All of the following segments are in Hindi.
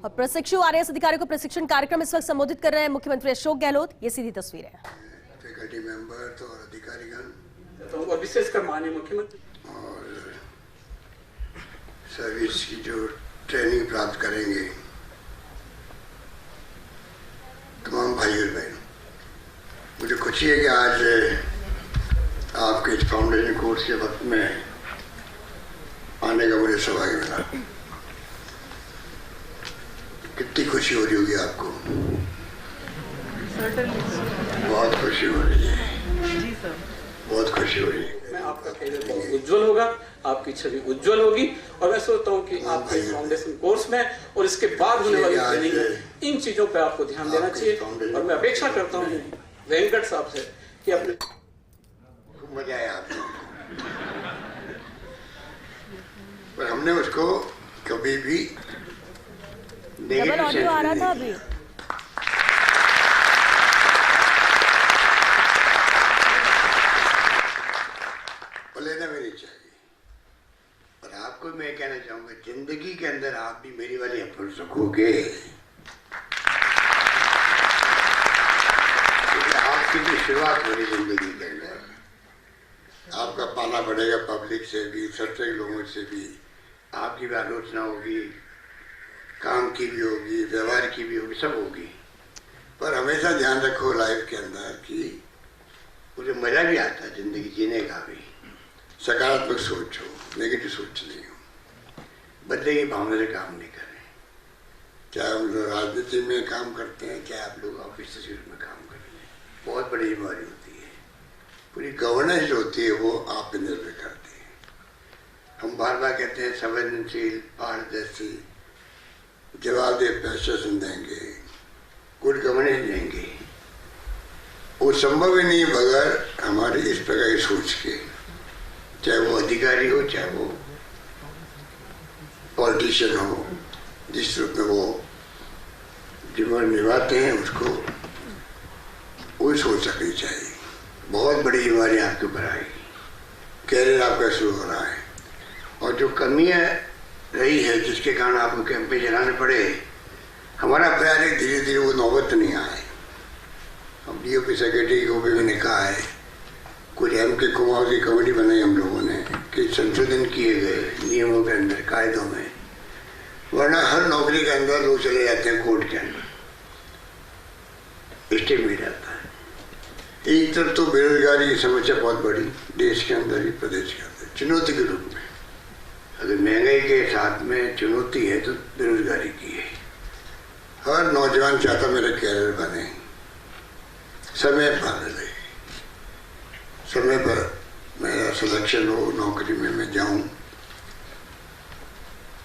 और प्रशिक्षु आरएएस अधिकारियों को प्रशिक्षण कार्यक्रम इस वक्त संबोधित कर रहे हैं मुख्यमंत्री अशोक गहलोत। ये सीधी तस्वीर है। फैकल्टी मेंबर और अधिकारीगण तो विशेषकर माननीय मुख्यमंत्री और सर्विस की जो ट्रेनिंग प्राप्त करेंगे तमाम भाई और बहनों, मुझे खुशी है कि आज आपके इस फाउंडेशन कोर्स के वक्त में आने का मुझे सौभाग्य मिला। कितनी खुशी हो रही होगी आपको? बहुत खुशी हो रही है, बहुत खुशी हो रही है। मैं आपका करियर बहुत उज्जवल होगा, आपकी छवि उज्जवल होगी और मैं सोचता हूँ कि आपके फाउंडेशन कोर्स में और इसके बाद होने वाली ट्रेनिंग में इन चीजों पर आपको ध्यान देना चाहिए। और मैं अपेक्षा करता हूँ वेंकट साहब से कि अपने खूब मजा आया आपको, पर हमने उसको कभी भी डबल ऑडियो आ रहा था अभी। लेना भी नहीं चाहिए। और आपको मैं कहना चाहूंगा, जिंदगी के अंदर आप भी मेरी वाली अप्रोच रखोगे, आपकी भी शुरुआत हो रही जिंदगी के अंदर, आपका पाना पड़ेगा पब्लिक से भी, सच्चे लोगों से भी, आपकी भी आलोचना होगी, काम की भी होगी, व्यवहार की भी होगी, सब होगी। पर हमेशा ध्यान रखो लाइफ के अंदर कि मुझे मजा भी आता है जिंदगी जीने का भी। सकारात्मक सोच हो, नेगेटिव सोच नहीं हो, बदले की भावना से काम नहीं करें। चाहे हम लोग राजनीति में काम करते हैं, चाहे आप लोग ऑफिस में काम कर रहे हैं, बहुत बड़ी बीमारी होती है। पूरी गवर्नेंस जो होती है वो आप पे निर्भर करती है। हम बार बार कहते हैं संवेदनशील, पारदर्शी, जवाबदेह प्रशासन देंगे, गुड गवर्नेंस देंगे, वो संभव ही नहीं है बगैर हमारी इस प्रकार की सोच के। चाहे वो अधिकारी हो, चाहे वो पॉलिटिशियन हो, जिस रूप में वो जीवन निभाते हैं उसको वही सोच सकनी चाहिए। बहुत बड़ी जिम्मेदारी आपके ऊपर आएगी, कैरियर आपका शुरू हो रहा है, और जो कमियां रही है जिसके कारण आपको कैंपेन चलाने पड़े, हमारा प्रयास है धीरे धीरे वो नौबत नहीं आए। अब डीओपी सेक्रेटरी को भी मैंने कहा है, कुछ के कुमार की कमेटी बनाई हम लोगों ने कि संशोधन किए गए नियमों के अंदर, कायदों में, वरना हर नौकरी के अंदर लोग चले जाते हैं कोर्ट के अंदर, स्टे मिल जाता है। एक तरफ तो बेरोजगारी की समस्या बहुत बड़ी देश के अंदर ही, प्रदेश के अंदर चुनौती के रूप में, अगर महंगाई के साथ में चुनौती है तो बेरोजगारी की है। हर नौजवान चाहता मेरा कैरियर बने, समय पर रहे, समय पर मेरा सिलेक्शन हो, नौकरी में मैं जाऊं,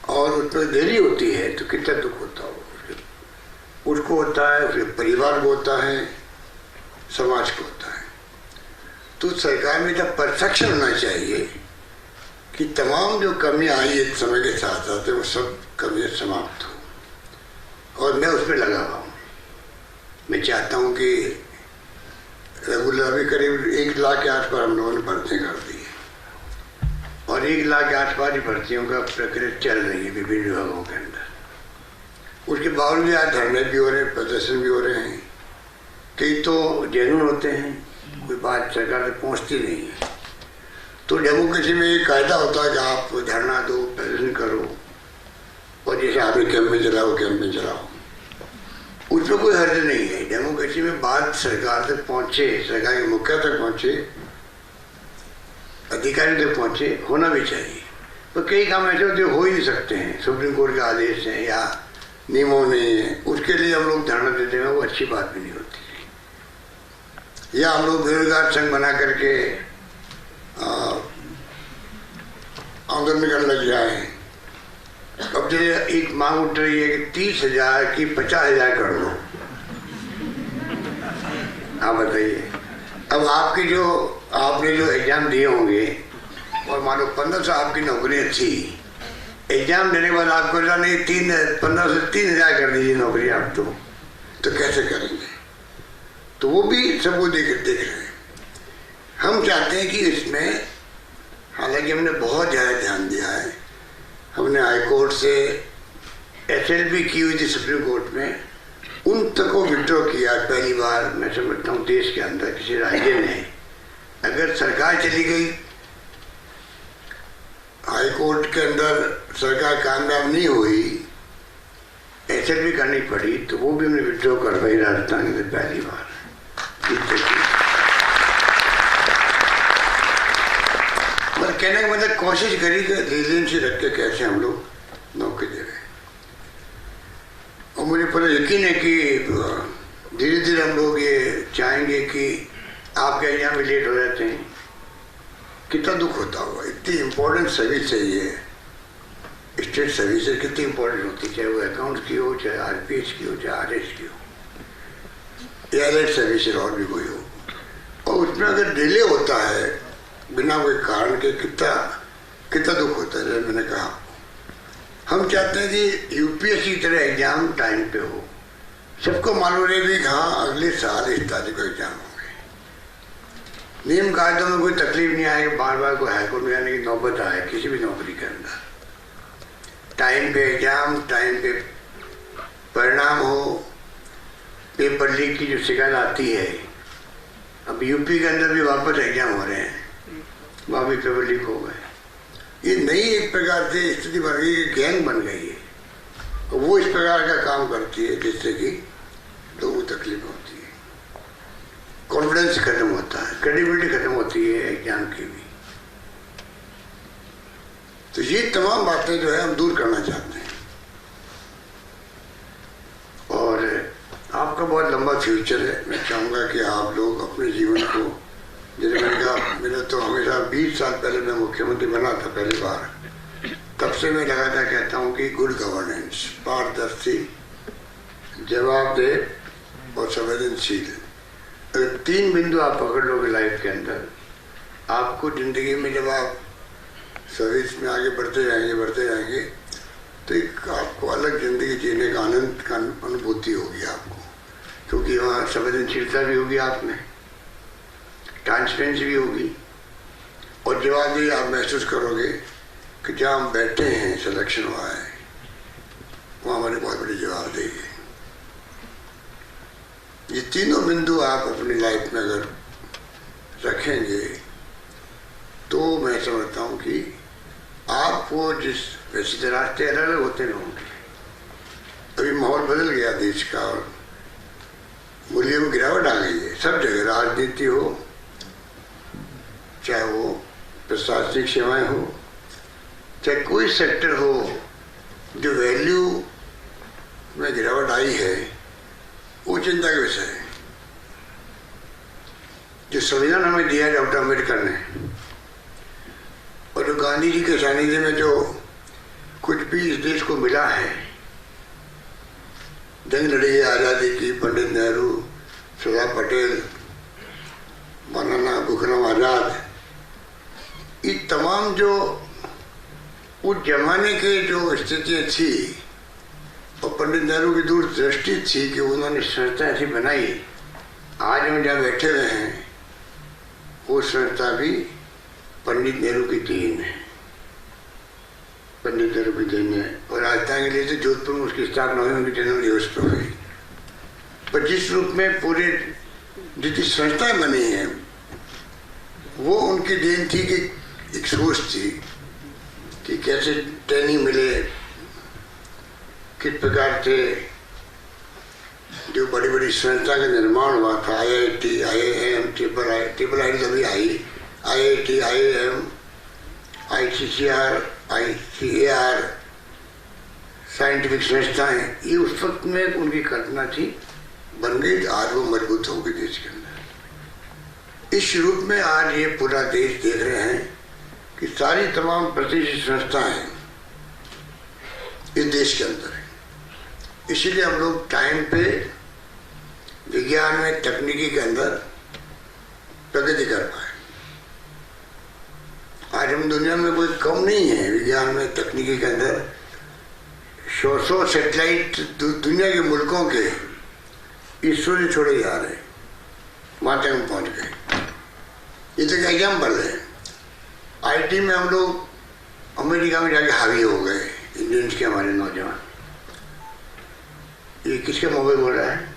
और उसमें देरी होती है तो कितना दुख होता हो, उसको होता है, उसके परिवार को होता है, समाज को होता है। तो सरकार में जब परफेक्शन होना चाहिए कि तमाम जो कमियां आई एक समय के साथ साथ वो सब कमियां समाप्त हो, और मैं उस पर लगा हुआ हूँ। मैं चाहता हूँ कि रेगुलर अभी करीब 1 लाख के आसपास हम लोगों ने भर्तियाँ कर दी है, और 1 लाख के आसपास ही भर्तियों का प्रक्रिया चल रही है विभिन्न विभागों के अंदर। उसके बावजूद भी आज धरने भी हो रहे हैं, प्रदर्शन भी हो रहे हैं। कई तो जेन्युइन होते हैं, कोई बात सरकार तक पहुँचती नहीं है। तो डेमोक्रेसी में एक कायदा होता है कि आप धरना दो, प्रदर्शन करो, और जैसे आपने कैंपेन चलाओ, कैंपेन चलाओ, उसमें कोई हर्ज नहीं है। डेमोक्रेसी में बात सरकार तक पहुंचे, सरकार के मुखिया तक पहुंचे, अधिकारी तक पहुंचे, होना भी चाहिए। तो कई काम ऐसे होते हो ही नहीं सकते हैं, सुप्रीम कोर्ट के आदेश हैं या नियमों नहीं है, उसके लिए हम लोग धरना देते हैं, वो अच्छी बात भी नहीं होती। या हम लोग बेरोजगार संघ बना करके आंदोलन करने लग जाए। अब जो एक मांग उठ रही है कि 30,000 की 50,000 कर दो। आप बताइए, अब आपने जो एग्जाम दिए होंगे और मान लो 1500 आपकी नौकरियां थी, एग्जाम देने के बाद आपको नहीं 1500 से 3,000 कर दीजिए नौकरी आप, तो कैसे करेंगे? तो वो भी सब वो देख रहे हैं। हम चाहते हैं कि इसमें, हालांकि हमने बहुत ज़्यादा ध्यान दिया है, हमने हाई कोर्ट से SLB की हुई थी सुप्रीम कोर्ट में, उन तक को विड्रॉ किया पहली बार। मैं समझता हूँ देश के अंदर किसी राज्य ने, अगर सरकार चली गई, हाई कोर्ट के अंदर सरकार कामयाब नहीं हुई, SLB करनी पड़ी, तो वो भी हमने विड्रॉ करवाई राजस्थान में पहली बार। मतलब कहने का मतलब कोशिश करी कि रिलेंसी रख के कैसे हम लोग नौकरी दे रहे हैं। और मुझे पूरा यकीन है कि धीरे धीरे हम लोग ये चाहेंगे कि आपके एग्जाम में लेट हो जाते हैं, कितना दुख होता होगा। इतनी इम्पोर्टेंट सर्विस है ये, स्टेट सर्विस है, कितनी इम्पोर्टेंट होती है, चाहे वो अकाउंट की हो, चाहे RPH की हो, चाहे RS की हो, या एलाइड सर्विस और भी कोई हो। और उसमें अगर डिले होता है बिना कोई कारण के, कितना दुख होता है। जैसे मैंने कहा, हम चाहते हैं कि UPSC की तरह एग्जाम टाइम पे हो। सबको मालूम है भी हाँ अगले साल इस तारीख को एग्जाम होंगे, नियम कायदों में कोई तकलीफ नहीं आएगी, बार बार कोई हाईकोर्ट में जाने की नौबत आए किसी भी नौकरी के अंदर। टाइम पे एग्जाम, टाइम पे परिणाम हो। पेपर लीक की जो शिकायत आती है, अब यूपी के अंदर भी वापस एग्जाम हो रहे हैं, वहाँ भी पेपर लीक हो गए। ये नई एक प्रकार से स्थिति बन गई, गैंग बन गई है, और वो इस प्रकार का काम करती है जिससे कि लोगों को तकलीफ होती है, कॉन्फिडेंस खत्म होता है, क्रेडिबिलिटी खत्म होती है एग्जाम की भी। तो ये तमाम बातें जो है हम दूर करना चाहते हैं। और आपका बहुत लंबा फ्यूचर है। मैं चाहूँगा कि आप लोग अपने जीवन को, जैसे मैंने कहा, मेरा तो हमेशा 20 साल पहले मैं मुख्यमंत्री बना था पहली बार, तब से मैं लगातार कहता हूँ कि गुड गवर्नेंस, पारदर्शी, जवाबदेह और संवेदनशील, अगर 3 बिंदु आप पकड़ लोगे लाइफ के अंदर, आपको जिंदगी में जब आप सर्विस में आगे बढ़ते जाएंगे तो एक आपको अलग जिंदगी जीने का आनंद का अनुभूति होगी आपको, क्योंकि वहाँ संवेदनशीलता भी होगी, आप में ट्रांसपेरेंसी भी होगी, और जवाब भी आप महसूस करोगे कि जहाँ हम बैठे हैं, सिलेक्शन हुआ है, वहाँ हमारे बहुत बड़ी जवाबदेही है। ये तीनों बिंदु आप अपनी लाइफ में अगर रखेंगे तो मैं समझता हूँ कि आप वो जिस वैसे रास्ते अलग अलग होते होंगे, अभी माहौल बदल गया देश का और मूल्य में गिरावट आ गई है सब जगह, राजनीति हो, चाहे वो प्रशासनिक सेवाएं हो, चाहे कोई सेक्टर हो, जो वैल्यू में गिरावट आई है वो चिंता का विषय है। जो संविधान हमें दिया है डॉक्टर अम्बेडकर ने, और जो गांधी जी के सानिध्य में जो कुछ भी इस देश को मिला है, जंग लड़ी है आज़ादी की, पंडित नेहरू, सरदार पटेल, मौलाना बुखराम आज़ाद, ये तमाम जो उस जमाने के जो स्थितियाँ थी, और पंडित नेहरू की दूरदृष्टि थी कि उन्होंने संस्था ऐसी बनाई, आज हम जहाँ बैठे हुए हैं वो संस्था भी पंडित नेहरू की देन है, पंडित नेहरू की देन है। और राजस्थान के लिए तो जोधपुर में उसकी स्थापना हुई, उनकी जन्म दिवस पर हुई। पर जिस रूप में पूरे जितनी संस्थाएं बनी हैं वो उनकी देन थी कि एक सोच थी कि कैसे ट्रेनिंग मिले, किस प्रकार से जो बड़ी बड़ी संस्था का निर्माण हुआ था, IIT, IIM, ट्रिपल आई तभी आई, IIT, IIM, ICCR, ICAR, scientific संस्थाएं, ये उस वक्त में उनकी कल्पना थी, बन गई, आज वो मजबूत हो गई देश के अंदर। इस रूप में आज ये पूरा देश देख रहे हैं कि सारी तमाम प्रतिष्ठित संस्थाएं इस देश के अंदर है। इसीलिए हम लोग टाइम पे विज्ञान में, तकनीकी के अंदर प्रगति कर पाए। आज हम दुनिया में कोई कम नहीं है विज्ञान में, तकनीकी के अंदर। 100 सैटेलाइट दुनिया के मुल्कों के इसरो से छोड़े जा रहे हैं, वहाँ तक हम पहुँच गए। ये तो एक एग्जाम्पल है। IT में हम लोग अमेरिका में जाके हावी हो गए, इंडियंस के हमारे नौजवान, ये किसका मोबाइल बोल रहा है?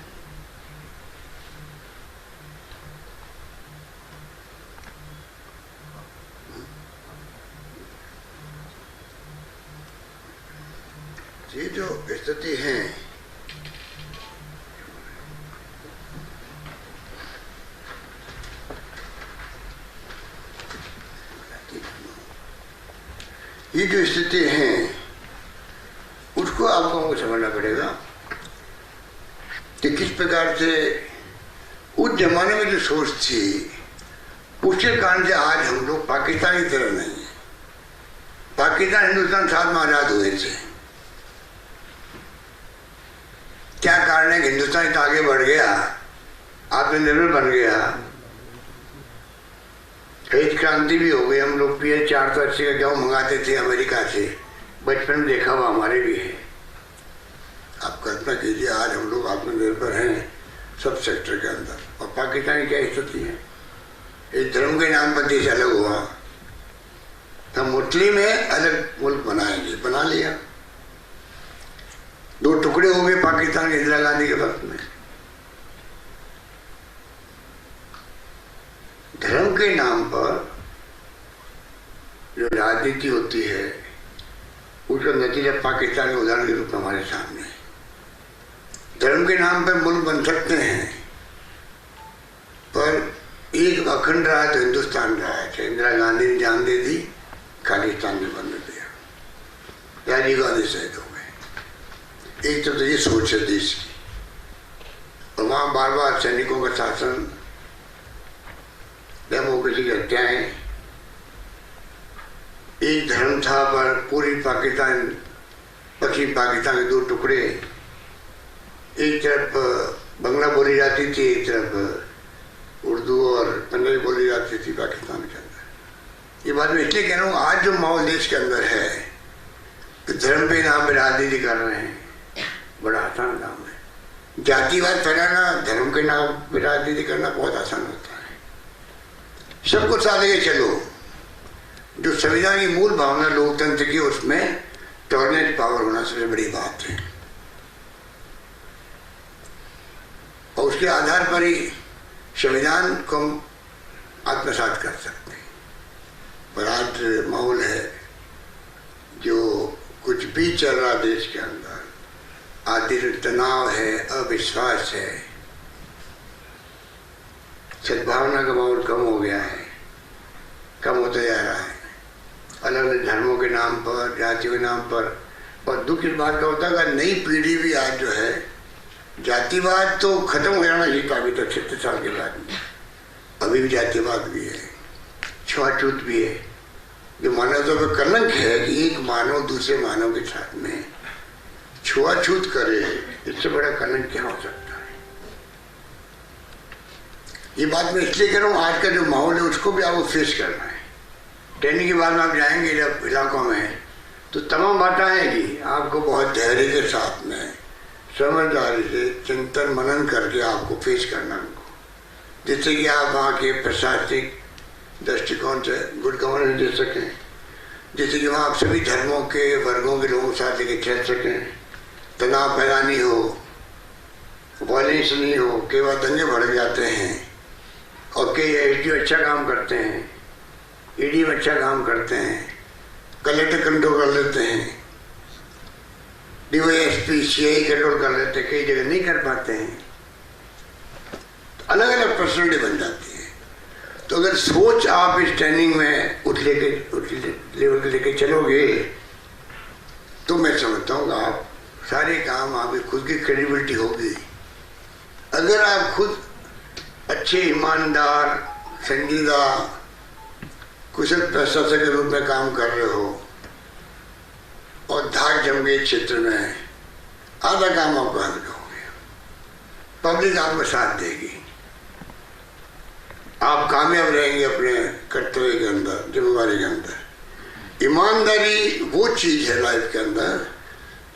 ये जो स्थिति है, ये जो स्थिति है उसको आपको हमको समझना पड़ेगा कि किस प्रकार से उस जमाने में जो सोच थी उसके कारण से आज हम लोग पाकिस्तान की तरह नहीं है। पाकिस्तान हिंदुस्तान साथ में आजाद हुए थे। क्या कारण है कि हिंदुस्तान इतना आगे बढ़ गया, आत्मनिर्भर बन गया, हरित क्रांति भी हो गई। हम लोग पीएच 480 का गेहूँ मंगाते थे अमेरिका से, बचपन में देखा हुआ हमारे भी है। आप कल्पना कीजिए आज हम लोग आत्मनिर्भर हैं सब सेक्टर के अंदर, और पाकिस्तान की क्या स्थिति है? इस धर्म के नाम पर देश अलग हुआ, हम मुस्लिम है अलग मुल्क बनाएंगे, बना लिया। 2 टुकड़े हो गए पाकिस्तान के इंदिरा गांधी के वक्त में। धर्म के नाम पर जो राजनीति होती है उसका नतीजा पाकिस्तान के उदाहरण के रूप में हमारे सामने है। धर्म के नाम पर मुल्क बन सकते हैं, पर एक अखंड रहा तो हिंदुस्तान रहा है। इंदिरा गांधी ने जान दे दी, खालिस्तान ने बनने दिया, राजीव गांधी शहीद हो गए। एक तो ये सोच है देश की, और वहाँ बार बार सैनिकों का शासन, डेमोक्रेसी की हत्याएं। एक धर्म था पर पूरी पाकिस्तान, पश्चिम पाकिस्तान के 2 टुकड़े, एक तरफ बंगला बोली जाती थी, एक तरफ उर्दू और पंजाबी बोली जाती थी पाकिस्तान के अंदर। ये बात मैं इसलिए कह रहा हूँ, आज जो माहौल देश के अंदर है तो धर्म के नाम पे राजनीति कर रहे हैं, बड़ा आसान काम है। जातिवाद फैलाना, धर्म के नाम पे राजनीति करना बहुत आसान होता है। सबको साथ लेके चलो। जो संविधान की मूल भावना लोकतंत्र की, उसमें टॉलरेंस पावर होना सबसे बड़ी बात है, और उसके आधार पर ही संविधान को हम आत्मसात कर सकते हैं। पर आज माहौल है जो कुछ भी चल रहा देश के अंदर, आर्थिक तनाव है, अविश्वास है, सद्भावना का माहौल कम हो गया है, कम होता जा रहा है, अलग अलग धर्मों के नाम पर, जातियों के नाम पर। और दुख इस बात का होता है कि नई पीढ़ी भी आज जो है, जातिवाद तो खत्म हो जाना चाहिए अभी तक 70 साल के बाद में, अभी भी जातिवाद भी है, छुआछूत भी है, जो मानवता का कलंक है कि एक मानव दूसरे मानव के साथ में छुआछूत करे। इससे बड़ा कलंक क्या हो सकता है? ये बात मैं इसलिए कह रहा हूँ, आज का जो माहौल है उसको भी आपको फेस करना है। ट्रेनिंग के बाद में आप जाएंगे जब इलाकों में, तो तमाम बातें आएगी, आपको बहुत धैर्य के साथ में, समझदारी से चिंतन मनन करके आपको फेस करना उनको, जिससे कि आप वहाँ के प्रशासनिक दृष्टिकोण से गुड गवर्नेंस दे सकें, जिससे कि वहाँ आप सभी धर्मों के, वर्गों के लोगों के साथ लेके चल सकें, तनाव पैदा नहीं हो, वायलेंस नहीं हो। कई बार दंगे बढ़ जाते हैं, और कई एसडीओ अच्छा काम करते हैं, ईडी में अच्छा काम करते हैं, कलेक्टर कंट्रोल कर लेते हैं, डीवाईएसपी सीआई कंट्रोल कर लेते हैं, कई जगह नहीं कर पाते हैं, अलग अलग पर्सनलिटी बन जाती है। तो अगर सोच आप इस ट्रेनिंग में उठ लेवल के लेके चलोगे, तो मैं समझता हूँ कि आप सारे काम, आपकी खुद की क्रेडिबिलिटी होगी। अगर आप खुद अच्छे, ईमानदार, संजीदा, कुशल प्रशासक के रूप में काम कर रहे हो, और धाक जम गई क्षेत्र में, आधा काम आपको हल्का हो गया, पब्लिक आपको साथ देगी, आप कामयाब रहेंगे अपने कर्तव्य के अंदर, जिम्मेवारी के अंदर। ईमानदारी वो चीज है लाइफ के अंदर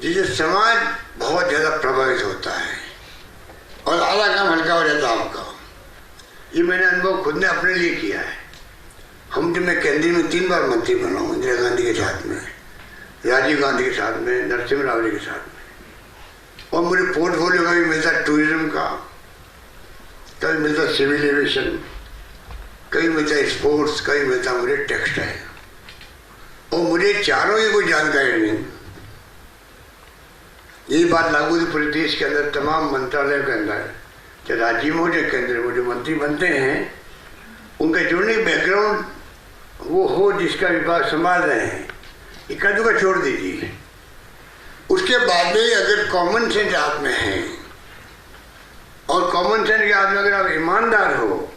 जिससे समाज बहुत ज़्यादा प्रभावित होता है, और आधा काम हल्का हो जाता है आपका। ये मैंने अनुभव खुद ने अपने लिए किया है। जब मैं केंद्र में 3 बार मंत्री बना हूँ, इंदिरा गांधी के साथ में, राजीव गांधी के साथ में, नरसिम्हा राव जी के साथ में, और मुझे पोर्टफोलियो कभी मिलता टूरिज्म का, कभी मिलता सिविल एविएशन, कभी मिलता स्पोर्ट्स, कभी मिलता मुझे टेक्सटाइल, और मुझे चारों की कोई जानकारी नहीं। ये बात लागू थी पूरे देश के अंदर तमाम मंत्रालयों के अंदर, चाहे राज्य में हो चाहे केंद्र में, जो मंत्री बनते हैं उनका जुड़ने की बैकग्राउंड वो हो जिसका विभाग संभाल रहे हैं, इक्का दुक्का छोड़ दीजिए। उसके बाद में अगर कॉमन सेंस आप में है, और कॉमन सेंस के आप में अगर आप ईमानदार हो,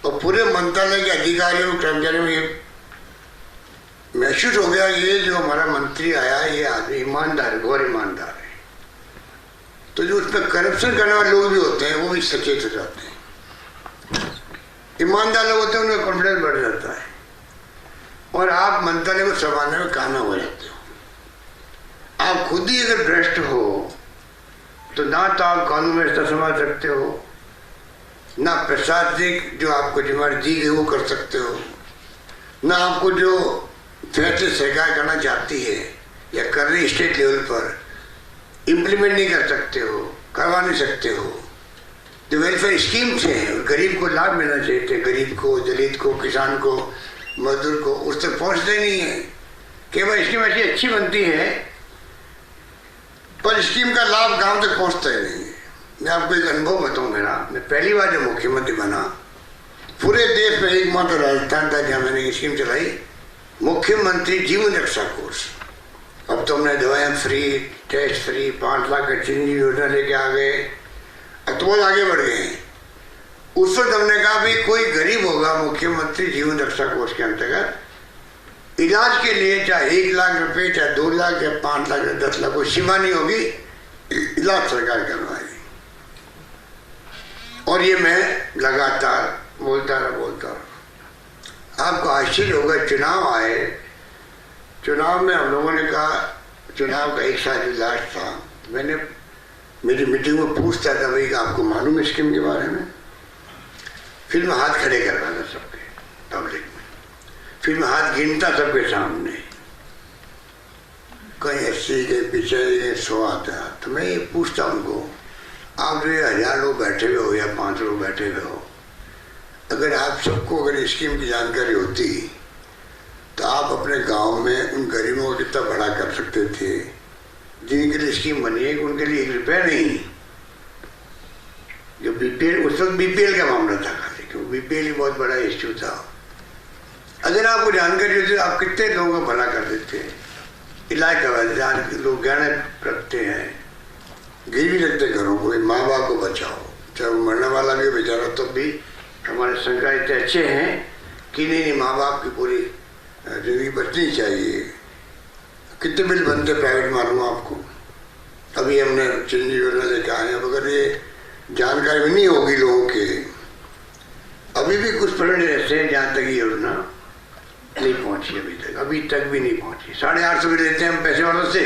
और पूरे मंत्रालय के अधिकारियों कर्मचारियों में ये महसूस हो गया ये जो हमारा मंत्री आया ये आदमी ईमानदार है, गौर ईमानदार है, तो जो उसमें करप्शन करने वाले लोग भी होते हैं वो भी सचेत हो जाते हैं। ईमानदार लोग होते हैं, उनका कॉन्फिडेंस बढ़ जाता है, और आप मंत्रालय को संभालने में कामयाब हो जाते हो। आप खुद ही अगर भ्रष्ट हो तो ना तो आप कानून व्यवस्था संभाल सकते हो, ना प्रशासनिक जो आपको जिम्मेदारी दी गई वो कर सकते हो, ना आपको जो फैसले सरकार करना चाहती है या कर रही स्टेट लेवल पर इम्प्लीमेंट नहीं कर सकते हो, करवा नहीं सकते हो। जो वेलफेयर स्कीम्स हैं गरीब को लाभ मिलना चाहिए थे, गरीब को, दलित को, किसान को, मजदूर को, उस तक पहुँचते नहीं है। केवल स्कीम ऐसी अच्छी बनती है पर स्कीम का लाभ गांव तक पहुँचता ही नहीं है। मैं आपको एक अनुभव बताऊँ मेरा, मैं पहली बार जब मुख्यमंत्री बना पूरे देश में एकमात्र राजस्थान था जहाँ मैंने स्कीम चलाई, मुख्यमंत्री जीवन रक्षा कोर्स। अब तो हमने दवाएं फ्री, टेस्ट फ्री, 5 लाख का चिरंजीवी योजना लेके आ गए, अब तो बहुत आगे बढ़ गए हैं। उस वक्त हमने कहा भाई कोई गरीब होगा मुख्यमंत्री जीवन रक्षा कोर्स के अंतर्गत इलाज के लिए, चाहे 1 लाख रुपए, चाहे 2 लाख, या 5 लाख या 10 लाख, कोई सीमा नहीं होगी, इलाज सरकार करवाएगी। और ये मैं लगातार बोलता रहा। आपको आश्चर्य होगा, चुनाव आए, चुनाव में हम लोगों ने कहा, चुनाव का 1 साल लास्ट था, मैंने मेरी मीटिंग में पूछता था भाई आपको मालूम है स्कीम के बारे में, फिर मैं हाथ खड़े करवाता सबके पब्लिक में, फिर मैं हाथ गिनता सबके सामने, कहीं 80 के पीछे 100 आता, तो मैं ये पूछता उनको, आप जो 1000 लोग बैठे हुए हो या 5 लोग बैठे हुए हो, अगर आप सबको अगर स्कीम की जानकारी होती तो आप अपने गांव में उन गरीबों को कितना बड़ा कर सकते थे जिनके लिए स्कीम बनी है कि उनके लिए 1 रुपया नहीं। जो बीपीएल, उस वक्त बीपीएल का मामला था खाली, क्योंकि बीपीएल ही बहुत बड़ा इश्यू था। अगर आपको जानकारी होती तो आप कितने लोगों का भला कर देते। इलाज करवा, लोग गहने रखते हैं, गिरवी रखते घरों को, माँ बाप को बचाओ, चाहे वो मरने वाला भी बेचारा, तो भी हमारे सरकार इतने अच्छे हैं कि नहीं माँ बाप की पूरी जिंदगी बचनी चाहिए। कितने बिल बनते प्राइवेट मालूम आपको, अभी हमने चिरंजीवी योजना लेके आए हैं। अगर ये जानकारी भी नहीं होगी लोगों के, अभी भी कुछ परिवार ऐसे हैं जहाँ तक ये योजना नहीं पहुँची, अभी तक भी नहीं पहुँची। 850 रुपये लेते हैं हम पैसे वालों से,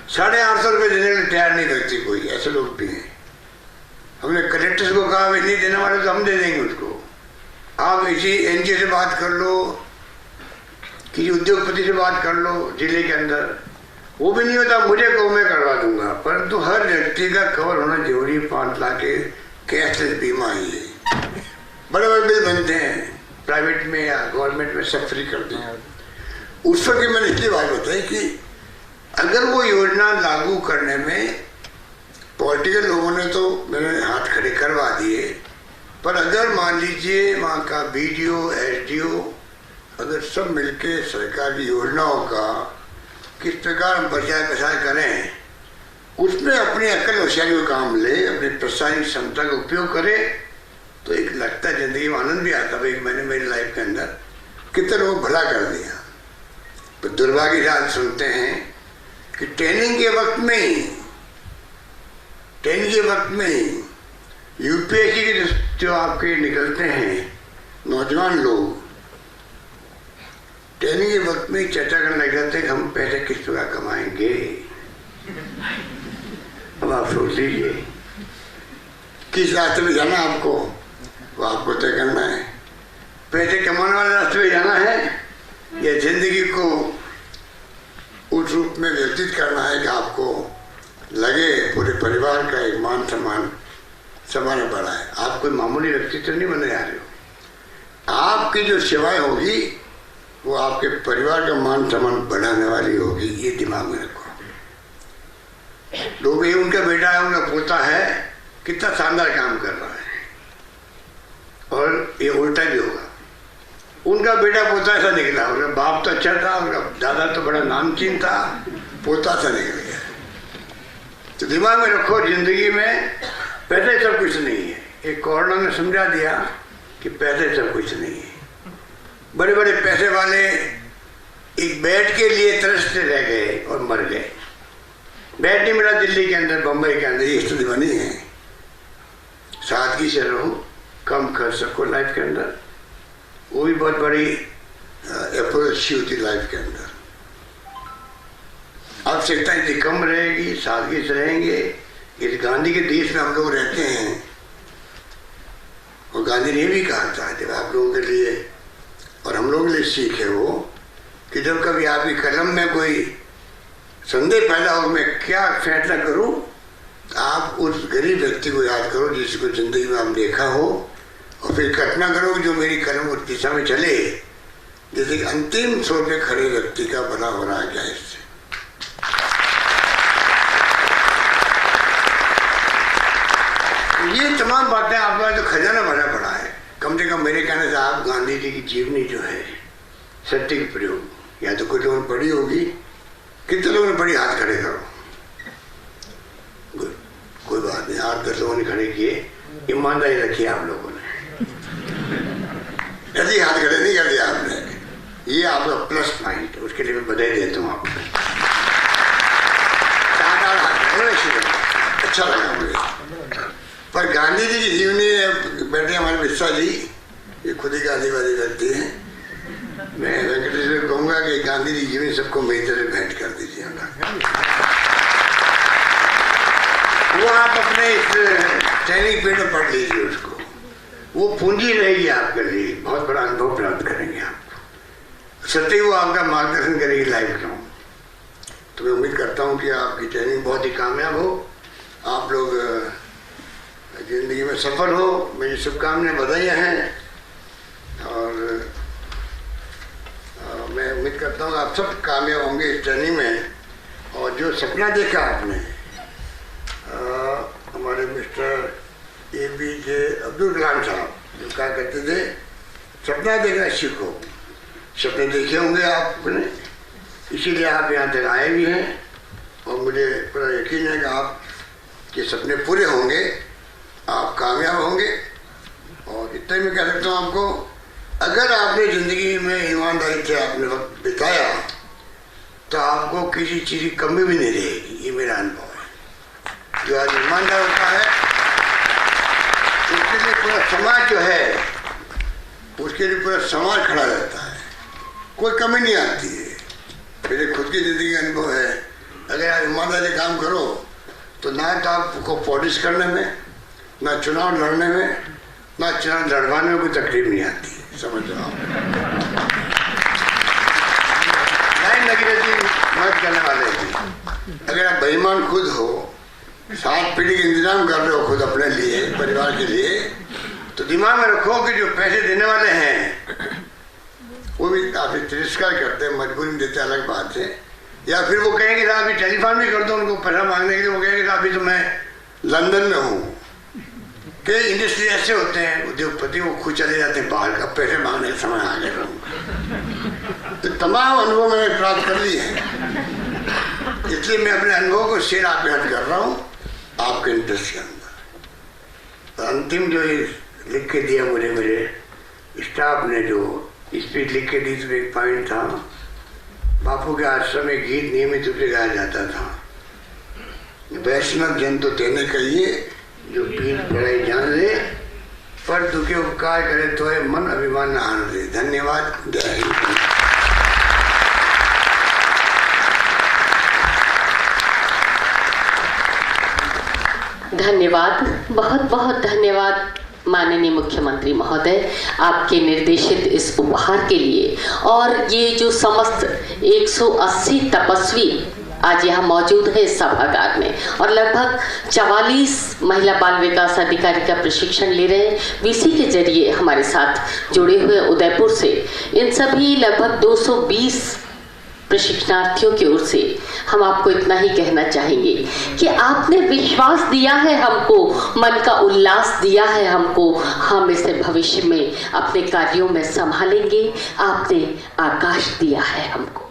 850 रुपये देने के लिए तैयार नहीं करती कोई, ऐसे लोग भी हैं। हमने कलेक्टर्स को कहा भाई नहीं देने वाले तो हम दे देंगे उसको, आप इसी एनजीओ से बात कर लो, किसी उद्योगपति से बात कर लो जिले के अंदर, वो भी नहीं होता मुझे कहो मैं करवा दूंगा। परंतु हर व्यक्ति का कवर होना जरूरी। 5 लाख के कैशलेस बीमा ही है, बड़े बड़े बिल बनते हैं प्राइवेट में या गवर्नमेंट में, सब फ्री कर दें। उस वक्त मैंने इसलिए बात बताई कि अगर वो योजना लागू करने में पॉलिटिकल लोगों ने तो मैंने हाथ खड़े करवा दिए, पर अगर मान लीजिए वहाँ का बीडीओ, एसडीओ अगर सब मिलके सरकार की योजनाओं का किस प्रकार हम प्रचार प्रसार करें, उसमें अपनी अक्ल होशियारी को काम ले, अपनी प्रशासनिक क्षमता का उपयोग करे, तो एक लगता है जिंदगी में आनंद भी आता है। मैंने मेरी लाइफ के अंदर कितने लोग भला कर दिया। तो दुर्भाग्य से आज सुनते हैं कि ट्रेनिंग के वक्त में यूपीएससी के जो आपके निकलते हैं नौजवान लोग, ट्रेनिंग के वक्त में चर्चा करने लग जाते हैं कि हम पैसे किस प्रकार कमाएंगे। अब आप सोच लीजिए किस रास्ते में जाना आपको, वो आपको तय करना है। पैसे कमाने वाले रास्ते में जाना है या जिंदगी को उस रूप में व्यतीत करना है कि आपको लगे, पूरे परिवार का एक मान सम्मान समाने बढ़ा है। आप कोई मामूली व्यक्ति तो नहीं बनने जा रहे हो। आपकी जो सेवाएं होगी वो आपके परिवार का मान सम्मान बढ़ाने वाली होगी, ये दिमाग में रखो। लोग ये उनका बेटा है, उनका पोता है, कितना शानदार काम कर रहा है, और ये उल्टा भी होगा। उनका बेटा पोता ऐसा निकला, उनका बाप तो अच्छा था, उनका दादा तो बड़ा नामचीन था, पोता सा निकल गया। तो दिमाग में रखो, जिंदगी में पैसे सब कुछ नहीं है। एक कोरोना ने समझा दिया कि पैसे सब कुछ नहीं है। बड़े बड़े पैसे वाले एक बेड के लिए तरसते रह गए और मर गए। बेड नहीं मिला दिल्ली के अंदर, बम्बई के अंदर, ये स्थिति बनी है। सादगी से रहो, कम खर्च रखो लाइफ के अंदर, वो भी बहुत बड़ी अप्रोच होती लाइफ के अंदर। आवश्यकता इतनी कम रहेगी, सादगी से रहेंगे। इस गांधी के देश में हम लोग रहते हैं, और गांधी ने भी कहा था जब आप लोगों के लिए और हम लोगों के लिए सीख है वो, कि जब कभी आपकी कलम में कोई संदेह पैदा हो मैं क्या फैसला करूं, आप उस गरीब व्यक्ति को याद करो जिसको जिंदगी में आप देखा हो, और फिर कल्पना करो जो मेरी कलम उस दिशा में चले, जैसे अंतिम छोर पे खड़े व्यक्ति का भला हो रहा है क्या इससे। ये तमाम बातें आपका जो खजाना भरा पड़ा है, कम से कम मेरे कहने से आप गांधी जी की जीवनी जो है, सत्य के प्रयोग, या तो कुछ लोगों ने पढ़ी होगी, कितने लोगों ने पढ़ी, हाथ खड़े करो। कोई बात नहीं, 8-10 लोगों ने खड़े किए, ईमानदारी रखी आप लोगों ने, ऐसे हाथ खड़े नहीं कर दिया आपने। ये आपका प्लस पॉइंट, उसके लिए मैं बधाई देता हूँ आपको। अच्छा लगा मुझे। पर गांधी जी की जीवनी बैठे हमारे मिश्रा जी, ये खुद ही गांधीवादी करती हैं। मैं वेंकटेश्वर कहूँगा कि गांधी जी जीवनी सबको मेरी तरह भेंट कर दीजिए। वो आप अपने इस ट्रेनिंग पीरियड में पढ़ लीजिए उसको, वो पूंजी रहेगी आपके लिए, बहुत बड़ा अनुभव प्राप्त करेंगे आप। सत्य वो आपका मार्गदर्शन करेगी लाइफ लॉन्ग। तो मैं उम्मीद करता हूँ कि आपकी ट्रेनिंग बहुत ही कामयाब हो, आप लोग जिंदगी में सफल हो। मेरी शुभकामनाएं, बधाइयाँ हैं, और मैं उम्मीद करता हूँ आप सब कामयाब होंगे इस ट्रेनिंग में। और जो सपना देखा आपने, हमारे मिस्टर APJ अब्दुल कलाम साहब जो कहा करते थे, सपना देखना सीखो। सपने देखे होंगे आपने, इसीलिए आप यहाँ तक आए भी हैं, और मुझे पूरा यकीन है कि आपके सपने पूरे होंगे, आप कामयाब होंगे। और इतना ही मैं कह सकता हूँ आपको, अगर आपने ज़िंदगी में ईमानदारी से आपने वक्त बिताया तो आपको किसी चीज़ की कमी भी नहीं रहेगी। ये मेरा अनुभव है। जो आज ईमानदार होता है उसके लिए पूरा समाज जो है, उसके लिए पूरा समाज खड़ा रहता है, कोई कमी नहीं आती है। मेरे खुद की ज़िंदगी का अनुभव है, अगर आप ईमानदारी काम करो तो ना तो आपको पॉलिश करने में, ना चुनाव लड़ने में, ना चुनाव लड़वाने में कोई तकलीफ नहीं आती। समझ लो आप, लाइन लगी रहती मदद करने वाले की। अगर आप बेईमान खुद हो, 7 पीढ़ी का इंतजाम कर रहे हो खुद अपने लिए, परिवार के लिए, तो दिमाग में रखो कि जो पैसे देने वाले हैं वो भी काफ़ी तिरस्कार करते हैं, मजबूरी में देते, अलग बात है। या फिर वो कहेंगे साहब अभी टेलीफोन भी कर दो उनको पैसा मांगने के लिए, वो कहेंगे अभी तो मैं लंदन में हूँ। कई इंडस्ट्री ऐसे होते हैं उद्योगपति, वो खुद चले जाते हैं बाहर, का पैसे मांगने का समय आ गया रहूँगा। तो तमाम अनुभव मैंने प्राप्त कर लिए हैं, इसलिए मैं अपने अनुभव को शेयर आप याद कर रहा हूँ आपके इंटरेस्ट के अंदर। अंतिम जो लिख के दिया मुझे मेरे स्टाफ ने, जो स्पीच लिख के दी, तो एक पॉइंट था, बापू के आश्रम में गीत नियमित रूप से गाया जाता था, वैष्णव जन तो तेने कहिए जो पीर पड़ाई जान ले, पर दुखे उपकार करे तो है मन अभिमान न हान दे। धन्यवाद। जय हिंद। धन्यवाद, बहुत बहुत धन्यवाद माननीय मुख्यमंत्री महोदय, आपके निर्देशित इस उपहार के लिए। और ये जो समस्त 180 तपस्वी आज यहाँ मौजूद है इस सभागार में और लगभग 44 महिला बाल विकास अधिकारी का प्रशिक्षण ले रहे हैं। वीसी के जरिए हमारे साथ जुड़े हुए उदयपुर से इन सभी लगभग 220 प्रशिक्षणार्थियों की ओर से हम आपको इतना ही कहना चाहेंगे कि आपने विश्वास दिया है हमको, मन का उल्लास दिया है हमको, हम इसे भविष्य में अपने कार्यों में संभालेंगे। आपने आकाश दिया है हमको,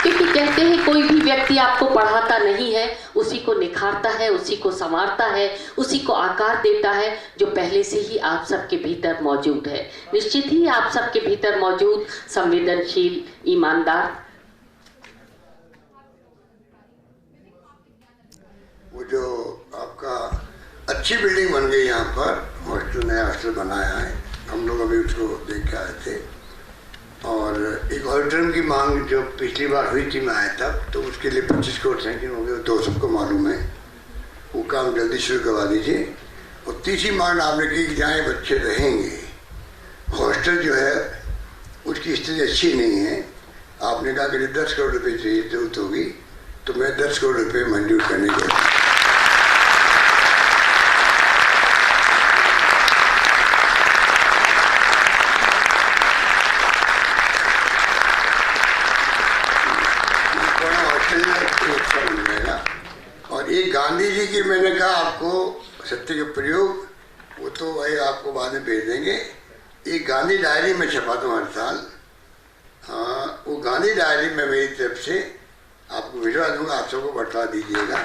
क्योंकि कहते हैं कोई भी व्यक्ति आपको पढ़ाता नहीं है, उसी को निखारता है, उसी को संवारता है, उसी को आकार देता है जो पहले से ही आप सबके भीतर मौजूद है। निश्चित ही आप सबके भीतर मौजूद संवेदनशील, ईमानदार, वो जो आपका अच्छी बिल्डिंग बन गई यहाँ पर, हॉस्टल, नया हॉस्टल बनाया है, हम लोग अभी उसको देख के आए थे। और एक ऑडिटोरियम की मांग जो पिछली बार हुई थी, मैं आया तब, तो उसके लिए 25 करोड़ सैंक्शन हो गए, तो सबको मालूम है। वो काम जल्दी शुरू करवा दीजिए। और तीसरी मांग आपने की कि जहाँ बच्चे रहेंगे, हॉस्टल जो है उसकी स्थिति अच्छी नहीं है। आपने कहा कि 10 करोड़ रुपये चाहिए जरूरत होगी, तो मैं 10 करोड़ रुपये मंजूर करने को और ये गांधी जी की, मैंने कहा आपको सत्य के प्रयोग, वो तो भाई आपको बाद में भेज देंगे। ये गांधी डायरी में छपाता हूँ हर साल। हाँ, वो गांधी डायरी में मेरी तरफ से आपको भिजवा दूंगा, आप सबको बंटवा दीजिएगा।